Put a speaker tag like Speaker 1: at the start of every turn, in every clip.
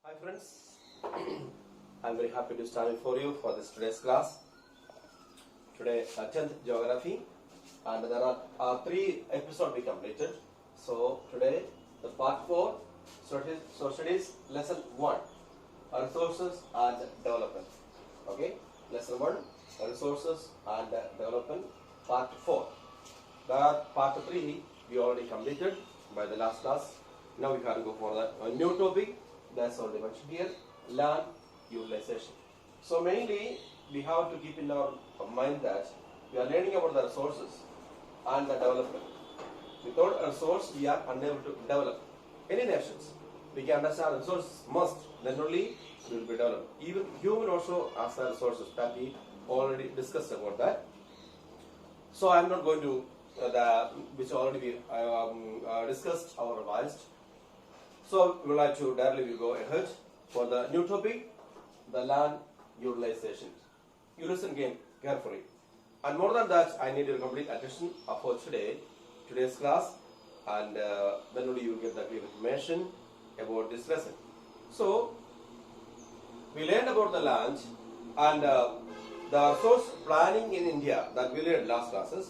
Speaker 1: Hi friends, I'm very happy to stand for you for this today's class. Today 10th geography, and there are 3 episodes we completed. So today the part 4, social studies lesson 1, resources and development. Okay, lesson 1, resources and development, part 4. There are part 3 we already completed by the last class. Now we can go for a new topic. That's already mentioned here, land utilization. So mainly we have to keep in our mind that we are learning about the resources and the development. Without a resource, we are unable to develop any nations. We can understand resources must, then only we will be developed. Even human also has the resources that we already discussed about that. So I am not going to which already we discussed or revised. So we would like to directly go ahead for the new topic, the land utilization. You listen again carefully. And more than that, I need your complete attention for today's class, and then only you will get the clear information about this lesson. So we learned about the land and the resource planning in India that we learned last classes,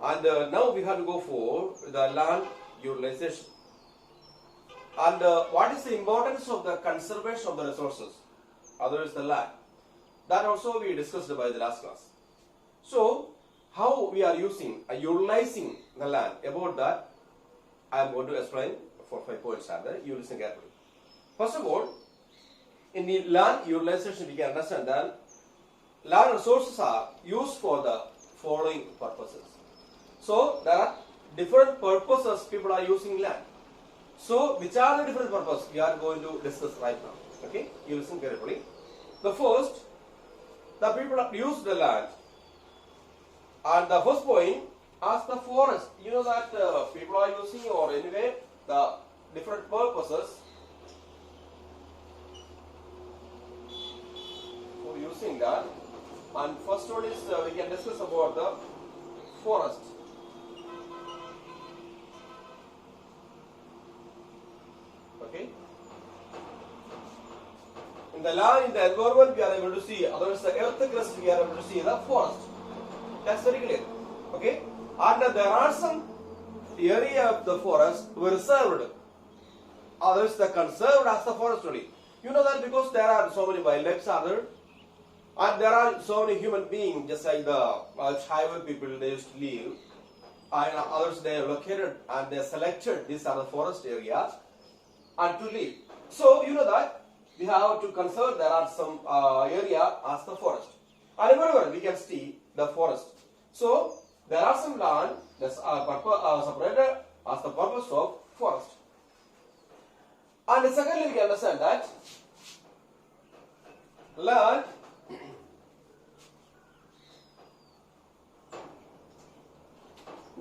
Speaker 1: and now we have to go for the land utilization. And what is the importance of the conservation of the resources, otherwise the land? That also we discussed by the last class. So, how we are utilizing the land, about that I am going to explain 4 or 5 points are there. You listen carefully. First of all, in the land utilization we can understand that land resources are used for the following purposes. So, there are different purposes people are using land. So, which are the different purposes we are going to discuss right now. Okay, you listen carefully. The first, the people use the land, and the first point as the forest. You know that people are using, or anyway, the different purposes for using that. And first one is we can discuss about the forest. Okay. In the land, in the environment, we are able to see, otherwise the earth crust, we are able to see the forest. That's very clear. Okay. And there are some area of the forest reserved, others the conserved as the forest only. You know that because there are so many wildlife are there, and there are so many human beings, just like the tribal people they used to live, and others they are located and they selected these are the forest areas and to live. So you know that we have to conserve, there are some area as the forest, and everywhere we can see the forest. So there are some land that are separated as the purpose of forest. And secondly, we can understand that land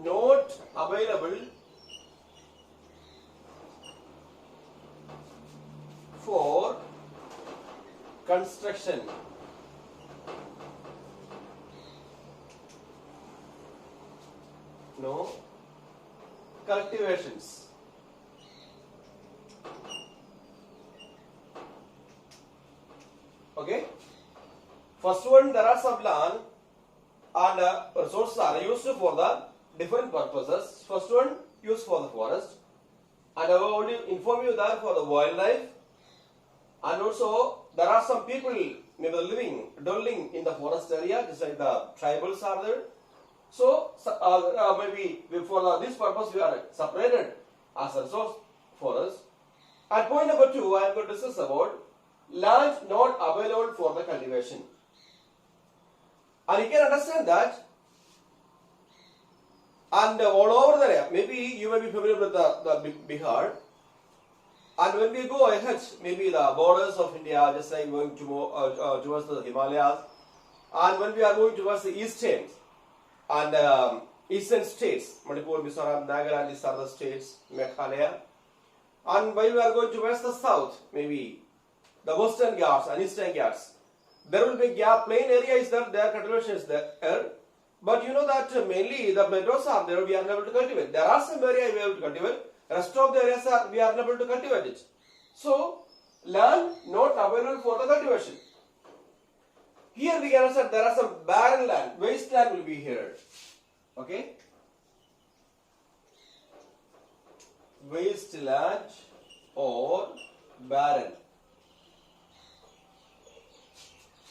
Speaker 1: not available for construction. No cultivations. Okay. First one, there are some land and resources are used for the different purposes. First one, used for the forest, and I will only inform you that for the wildlife, and also there are some people maybe dwelling in the forest area, just like the tribals are there. So maybe for this purpose we are separated as a resource forest. And point number 2, I am going to discuss about land not available for the cultivation. And you can understand that, and all over the area, maybe you may be familiar with the Bihar. And when we go ahead, maybe the borders of India, just like going to towards the Himalayas, and when we are going towards the eastern and eastern states, Manipur, Mizoram, Nagaland, these are the states, Meghalaya, and while we are going towards the south, maybe the western Ghats and eastern Ghats, there will be plain area is there, their cultivation is there, but you know that mainly the meadows are there, we are unable to cultivate. There are some area we are able to cultivate, rest of the areas we are unable to cultivate it. So land not available for the cultivation. Here we can understand there are some barren land, wasteland will be here. Okay? Wasteland or barren.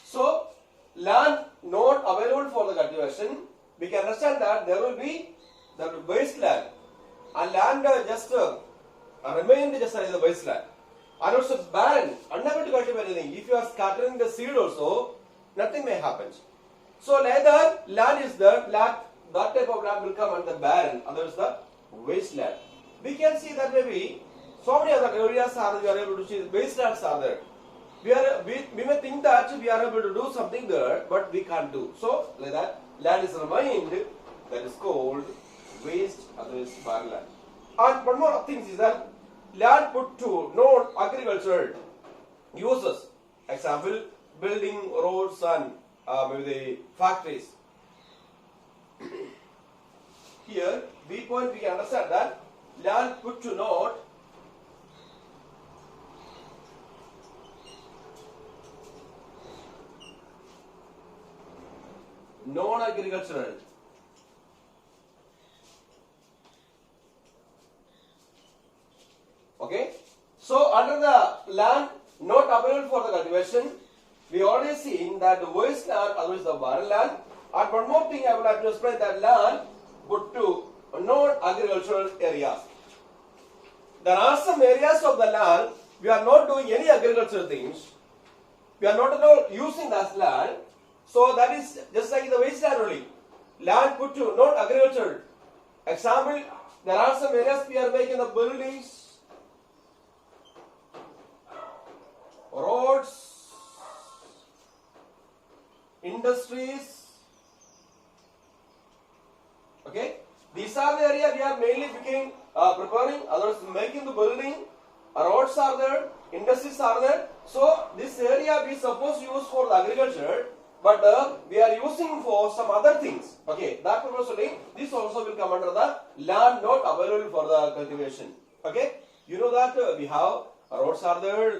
Speaker 1: So, land not available for the cultivation, we can understand that there will be the wasteland and land just remained just as the wasteland. And also barren, unable to cultivate anything. If you are scattering the seed also, nothing may happen. So neither land is there, that type of land will come under barren, otherwise the wasteland. We can see that maybe so many other areas are we are able to see wastelands are there. We may think that we are able to do something there, but we can't do. So like that, land is remained, that is called waste, otherwise barren land. And one more thing is that land put to non-agricultural uses. Example, building roads and maybe the factories. Here, B point we can understand that land put to non-agricultural. Okay, so under the land not available for the cultivation, we already seen that the wasteland, otherwise the barren land. And one more thing I would like to explain, that land put to non-agricultural areas. There are some areas of the land we are not doing any agricultural things. We are not at all using that land. So that is just like the wasteland only. Land put to non-agricultural. Example, there are some areas we are making the buildings, roads, industries. Okay, these are the areas we are mainly preparing, others making the building, roads are there, industries are there. So this area we suppose use for the agriculture, but we are using for some other things. Okay, that purpose only, this also will come under the land not available for the cultivation. Okay, you know that we have roads are there,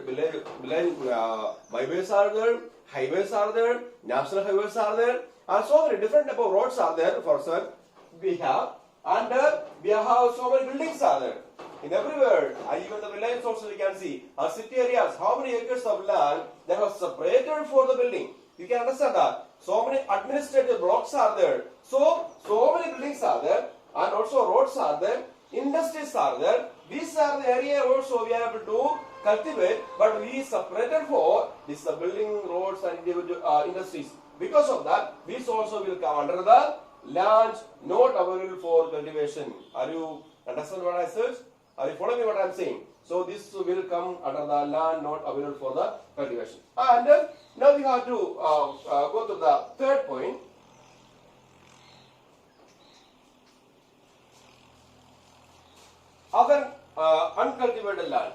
Speaker 1: byways are there, highways are there, national highways are there, and so many different type of roads are there for sir. We have, and we have so many buildings are there in everywhere, and even the villages also we can see, our city areas, how many acres of land they have separated for the building. You can understand that. So many administrative blocks are there. So many buildings are there, and also roads are there, industries are there. These are the area also we are able to cultivate, but we separated for this building, roads and individual industries. Because of that, this also will come under the land not available for cultivation. Are you understand what I said? Are you following what I am saying? So this will come under the land not available for the cultivation. And now we have to go to the third point. Other uncultivated land.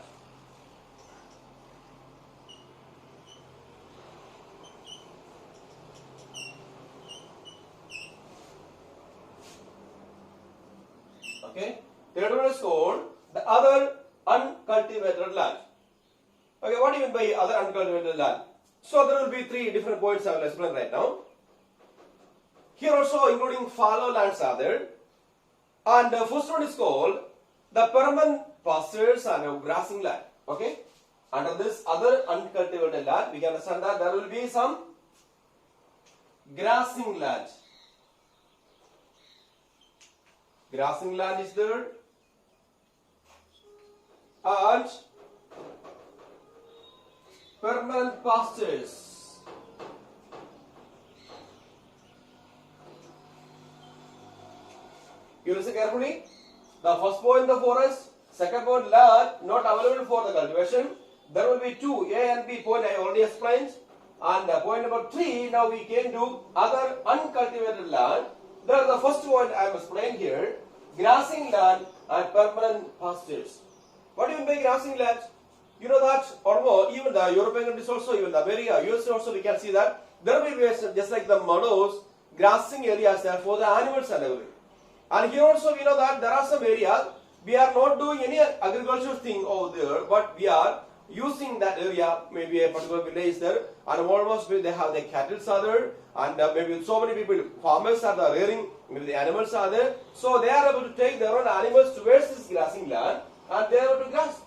Speaker 1: Okay, third one is called the other uncultivated land. Okay, what do you mean by other uncultivated land? So there will be three different points I will explain right now. Here also including fallow lands are there. And the first one is called the permanent pastures and grazing land. Okay, under this other uncultivated land, we can understand that there will be some grazing land. Grazing land is there, and permanent pastures. You listen carefully. The first point the forest, second point land not available for the cultivation. There will be two, A and B point I already explained. And point number 3, now we came to other uncultivated land. There is the first point I am explaining here, grazing land and permanent pastures. What do you mean by grazing land? You know that almost even the European countries also, even the America, US also we can see that there will be just like the meadows, grazing areas there for the animals and everything. And here also we know that there are some areas we are not doing any agricultural thing over there, but we are using that area, maybe a particular village there, and almost they have the cattle are there, and maybe so many people, farmers are there rearing, maybe the animals are there, so they are able to take their own animals towards this grazing land, and they are able to grass.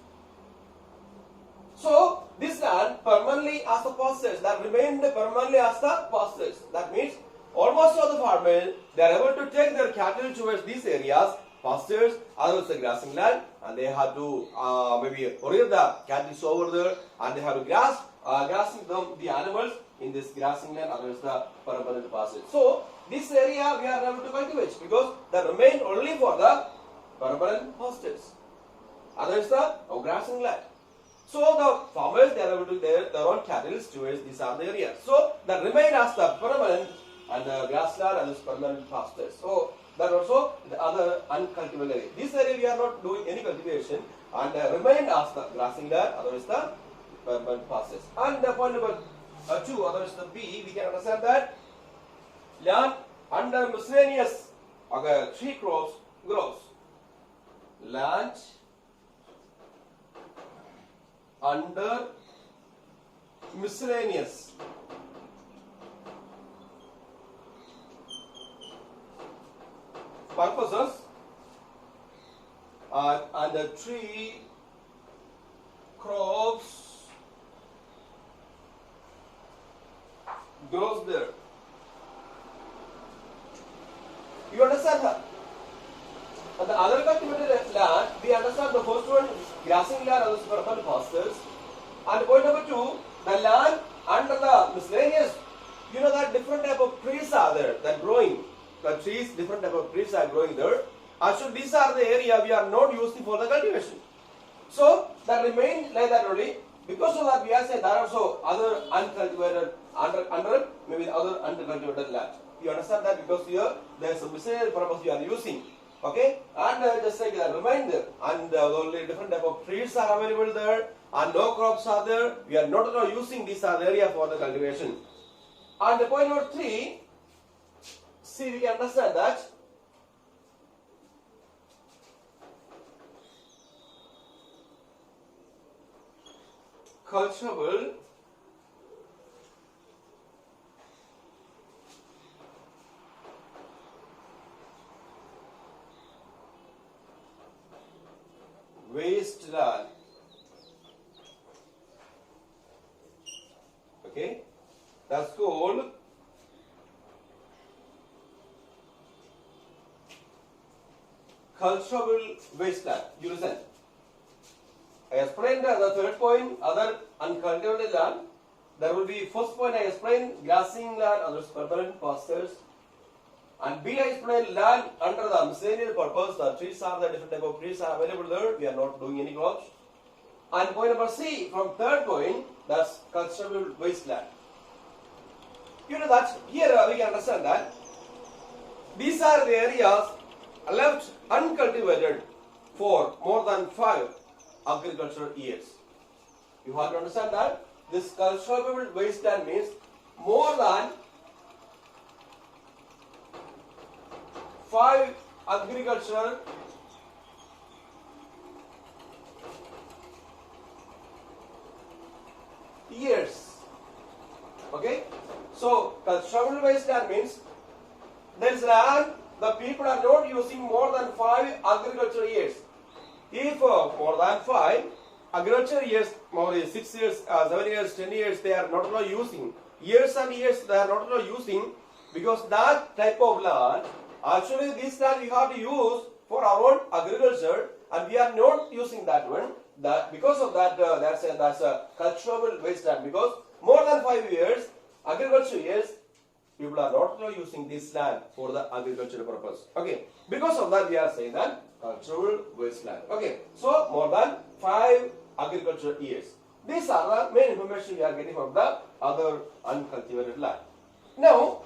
Speaker 1: So this land permanently as the pastures, that remained permanently as the pastures. That means almost all the farmers, they are able to take their cattle towards these areas, pastures, others the grazing land, and they have to maybe rear the cattle over there, and they have to grassing them, the animals in this grazing land, others the permanent pastures. So this area we are able to cultivate because they remain only for the permanent pastures. Others the grazing land. So the farmers, they are able to their own cattle towards these are the areas. So that remain as the permanent and the grassland and this permanent pastures. So that also the other uncultivated area. This area we are not doing any cultivation and remain as the grazing land, otherwise the permanent pastures. And the point number 2, otherwise the B, we can understand that land under miscellaneous tree crops grows. Land under miscellaneous purposes and the tree crops grows there. You understand that? And the other cultivated land, we understand the first one, grazing land, others permanent pastures. And point number 2, the land under the miscellaneous, you know that different type of trees are there, that growing. The trees, different type of trees are growing there. Actually, these are the area we are not using for the cultivation. So, that remain like that only. Because of that, we are saying there are also other uncultivated, under maybe other uncultivated land. You understand that? Because here, there is a miscellaneous purpose we are using. Okay, and just like a reminder, and only different type of trees are available there, and no crops are there. We are not at all using this area for the cultivation. And the point number 3, see, we can understand that culturable wasteland. Okay, that's called culturable wasteland. You listen. I explained the third point, other uncultivated land. There will be first point I explained, grazing land, others permanent pastures. And B, I explained land under the miscellaneous purpose. The trees are the different type of trees are available there. We are not doing any crops. And point number C, from third point, that's culturable wasteland. You know that here we can understand that these are the areas left uncultivated for more than 5 agricultural years. You have to understand that this culturable wasteland means more than 5 agricultural years. Okay? So, culturable wasteland means there is land the people are not using more than 5 agricultural years. If more than 5 agricultural years, more than 6 years, 7 years, 10 years, they are not at all using. Years and years they are not at all using, because that type of land, actually this land we have to use for our own agriculture, and we are not using that one. That because of that, that's a culturable wasteland. Because more than 5 years, agricultural years, people are not using this land for the agricultural purpose. Okay, because of that we are saying that cultural wasteland. Okay, so more than 5 agricultural years. These are the main information we are getting from the other uncultivated land. Now,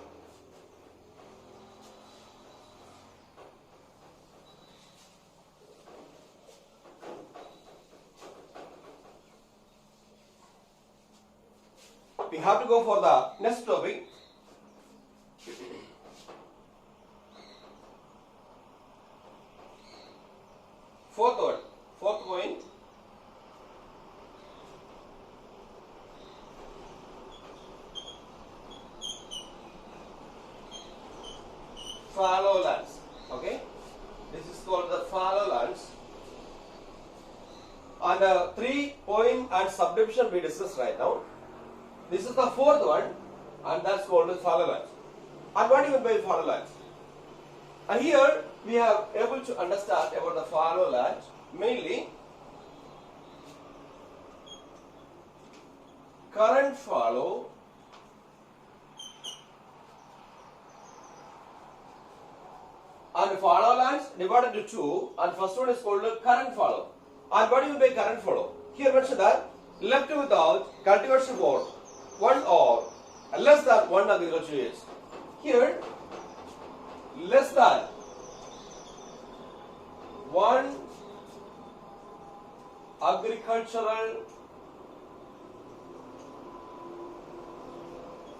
Speaker 1: we have to go for the next topic. Fourth point. And 3-point and subdivision we discussed right now. This is the fourth one, and that's called as fallow lands. And what do you mean by fallow lands? And here we are able to understand about the fallow lands, mainly current fallow and fallow lands divided into two, and first one is called current fallow. And what do you mean by current fallow? Here mentioned that left without cultivation for 1 or less than 1 agricultural years. Here, less than 1 agricultural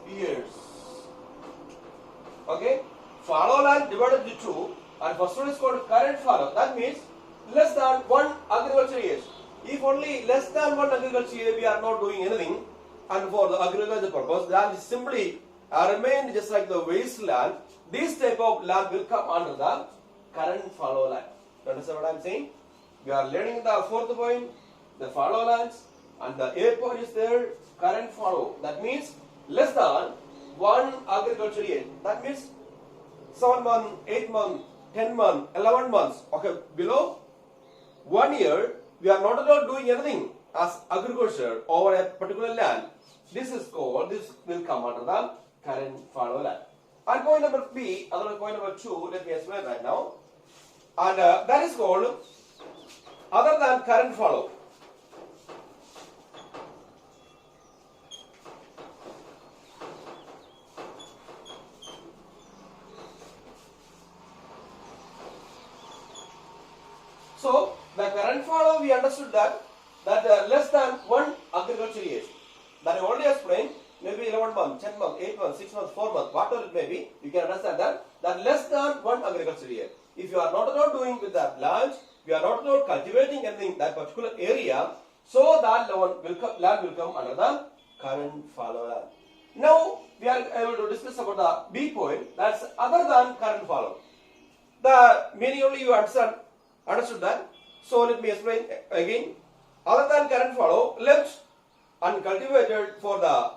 Speaker 1: years. Okay, fallow land divided into two, and first one is called current fallow. That means less than 1 agricultural years. If only less than 1 agricultural year we are not doing anything, and for the agricultural purpose, land is simply remain just like the wasteland. This type of land will come under the current fallow land. You understand what I am saying? We are learning the fourth point, the fallow lands, and the 8th point is there, current fallow. That means less than 1 agricultural year. That means 7 months, 8 months, 10 months, 11 months. Okay, below 1 year, we are not at all doing anything as agriculture over a particular land. This will come under the current fallow land. And point number B, other point number 2, let me explain right now. And that is called other than current fallow. So the current fallow, we understood that less than 1 agricultural year. That I already explained. Maybe 11 months, 10 months, 8 months, 6 months, 4 months, whatever it may be, you can understand that less than 1 agricultural year. If you are not at all doing with that land, you are not at all cultivating anything that particular area, so that land will come under the current fallow land. Now we are able to discuss about the B point, that's other than current fallow. The meaning only you understood that. So let me explain again. Other than current fallow, left uncultivated for the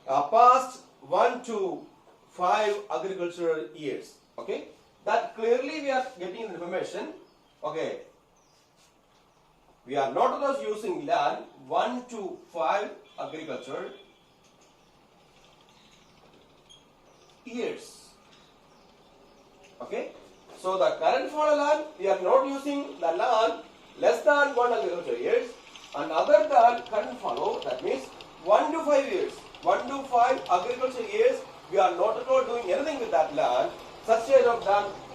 Speaker 1: past 1 to 5 agricultural years. Okay, that clearly we are getting information. Okay, we are not just using land 1 to 5 agricultural years. Okay, so the current fallow land, we are not using the land less than 1 agricultural years, and other than current fallow, that means 1 to 5 years. 1 to 5 agricultural years, we are not at all doing anything with that land. Such kind of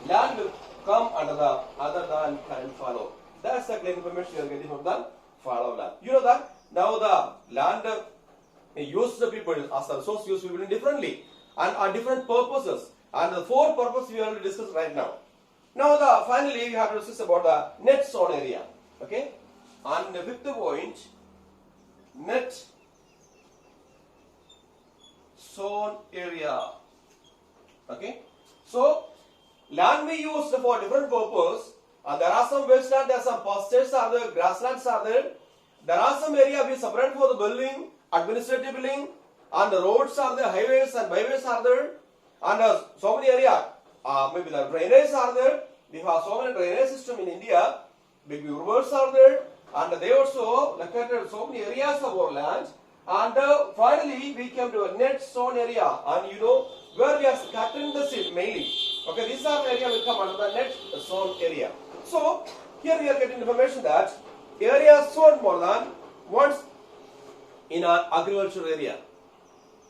Speaker 1: land will come under the other than current fallow. That's the clear information you are getting from the fallow land. You know that now the land used the people as the resource used people differently and on different purposes. And the 4 purposes we will discuss right now. Now finally we have to discuss about the net zone area. Okay, and the 5th point, net zone area. Okay, so land we use for different purpose, and there are some wasteland, there are some pastures are there, grasslands are there. There are some area we separate for the building, administrative building, and the roads are there, highways and byways are there, and so many area, maybe the drainage are there. We have so many drainage system in India. Big rivers are there, and they also located so many areas of our land. And finally, we came to a net zone area, and you know where we are scattering the seed mainly. Okay, these are the area will come under the net zone area. So here we are getting information that area sown more than once in an agricultural area.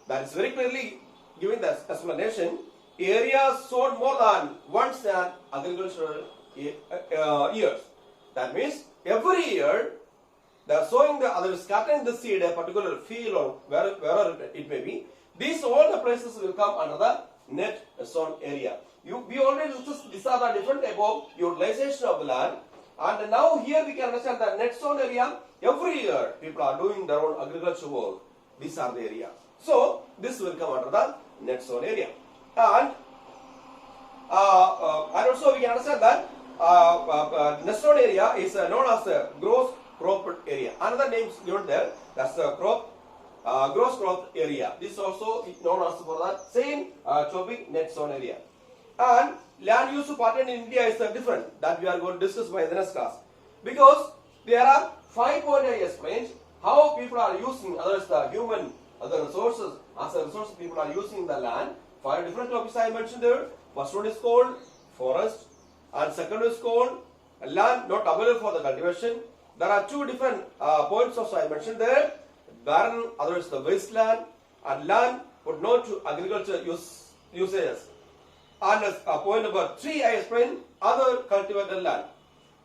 Speaker 1: That is very clearly giving the explanation. Area sown more than once in an agricultural years. That means every year they are sowing scattering the seed a particular field or wherever it may be. These all the places will come under the net zone area. We already discussed these are the different type of utilization of the land, and now here we can understand the net zone area. Every year people are doing their own agricultural work. These are the area. So this will come under the net zone area, and also we can understand that net zone area is known as the gross cropped area. Another name is given there. That's the gross crop area. This is also known as for that same topic, net zone area. And land use pattern in India is different that we are going to discuss by the next class. Because there are 5 points I explained how people are using, others the human, other resources, as a resource people are using the land. 5 different topics I mentioned there. First one is called forest, and second is called land not available for the cultivation. There are 2 different points also I mentioned there. Barren, other is the wasteland, and land put not to agriculture usages. And point number 3 I explained other cultivated land.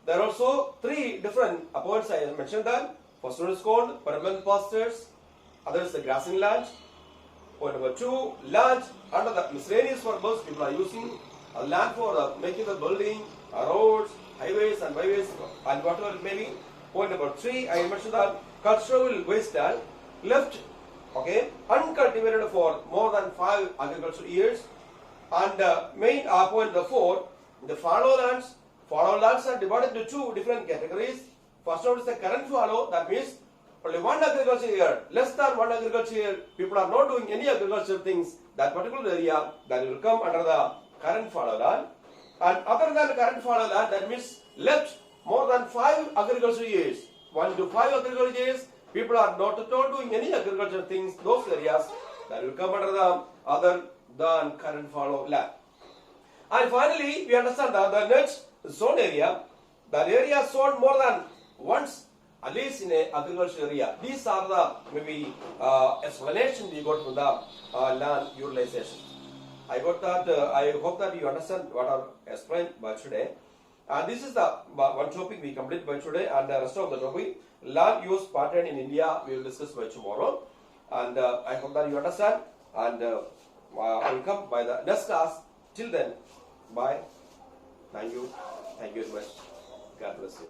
Speaker 1: There are also 3 different points I mentioned that. First one is called permanent pastures, other is the grazing land. Point number 2, land under the miscellaneous purpose people are using land for making the building, roads, highways and byways and whatever it may be. Point number 3 I mentioned that cultural wasteland left uncultivated for more than 5 agricultural years. And main point number 4, the fallow lands. Fallow lands are divided into 2 different categories. First one is the current fallow, that means only 1 agriculture year, less than 1 agriculture year, people are not doing any agricultural things, that particular area, that will come under the current fallow land. And other than current fallow land, that means left more than 5 agricultural years, 1 to 5 agricultural years, people are not at all doing any agricultural things, those areas, that will come under the other than current fallow land. And finally, we understand that the next zone area, that area sown more than once, at least in an agricultural area. These are the maybe explanation we got from the land utilization. I got that. I hope that you understand what I explained by today. And this is the one topic we complete by today, and the rest of the topic, land use pattern in India, we will discuss by tomorrow. And I hope that you understand. And I will come by the next class. Till then, bye. Thank you. Thank you very much. God bless you.